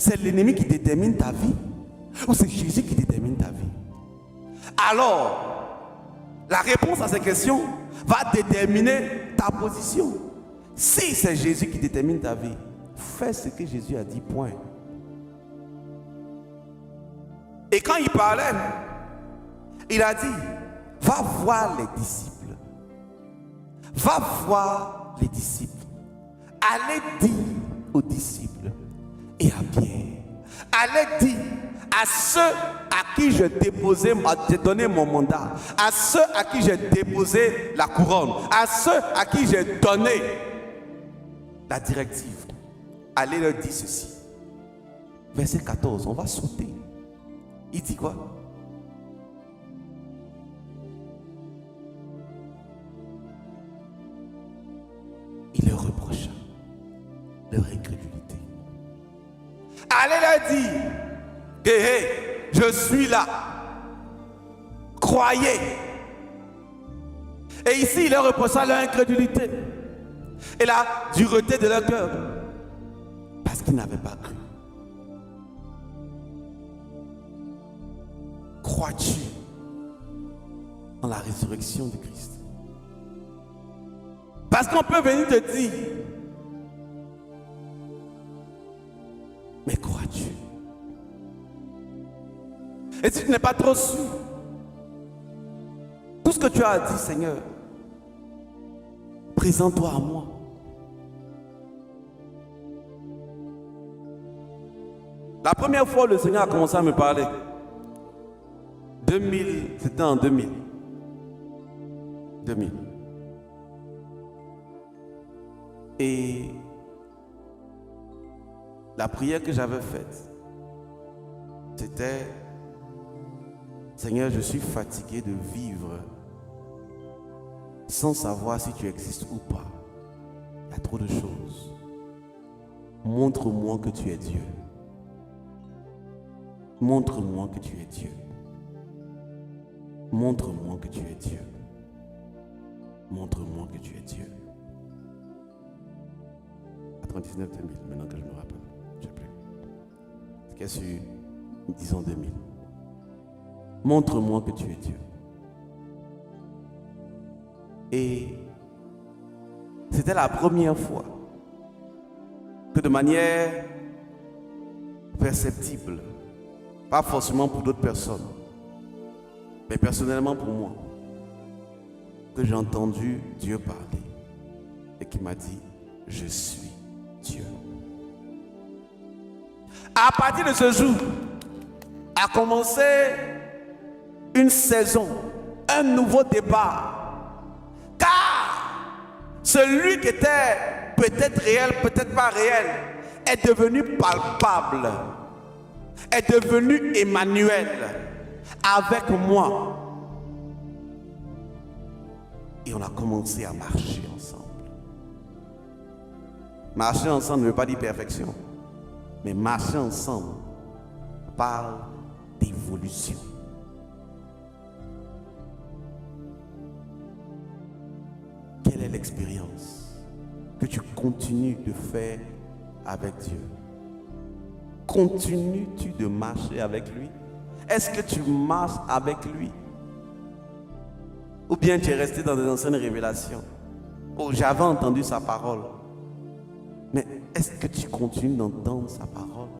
C'est l'ennemi qui détermine ta vie ou c'est Jésus qui détermine ta vie? Alors, la réponse à ces questions va déterminer ta position. Si c'est Jésus qui détermine ta vie, fais ce que Jésus a dit, point. Et quand il parlait, il a dit, va voir les disciples. Va voir les disciples. Allez dire aux disciples et à Pierre. Allez dire à ceux à qui j'ai donné mon mandat, à ceux à qui j'ai déposé la couronne, à ceux à qui j'ai donné la directive. Allez leur dire ceci. Verset 14, on va sauter. Il dit quoi? Il leur reprocha leur incrédulité. Allez leur dire que je suis là. Croyez. Et ici, il leur reprocha leur incrédulité et la dureté de leur cœur parce qu'ils n'avaient pas cru. Crois-tu en la résurrection de Christ? Parce qu'on peut venir te dire, mais crois-tu? Et si tu n'es pas trop sûr, tout ce que tu as dit, Seigneur, présente-toi à moi. La première fois, le Seigneur a commencé à me parler. C'était en 2000. Et la prière que j'avais faite, c'était: Seigneur, je suis fatigué de vivre sans savoir si tu existes ou pas. Il y a trop de choses. Montre-moi que tu es Dieu. Montre-moi que tu es Dieu. Montre-moi que tu es Dieu. Montre-moi que tu es Dieu. 99 2000, maintenant que je me rappelle. Je ne sais plus. Qu'est-ce que disons 2000. Montre-moi que tu es Dieu. Et c'était la première fois que de manière perceptible, pas forcément pour d'autres personnes, mais personnellement pour moi, que j'ai entendu Dieu parler et qui m'a dit: je suis Dieu. À partir de ce jour, a commencé une saison, un nouveau départ. Car celui qui était peut-être réel, peut-être pas réel, est devenu palpable, est devenu Emmanuel avec moi. Et on a commencé à marcher ensemble. Marcher ensemble ne veut pas dire perfection, mais marcher ensemble parle d'évolution. Quelle est l'expérience que tu continues de faire avec Dieu? Continues-tu de marcher avec lui? Est-ce que tu marches avec lui? Ou bien tu es resté dans des anciennes révélations? Oh, j'avais entendu sa parole. Mais est-ce que tu continues d'entendre sa parole?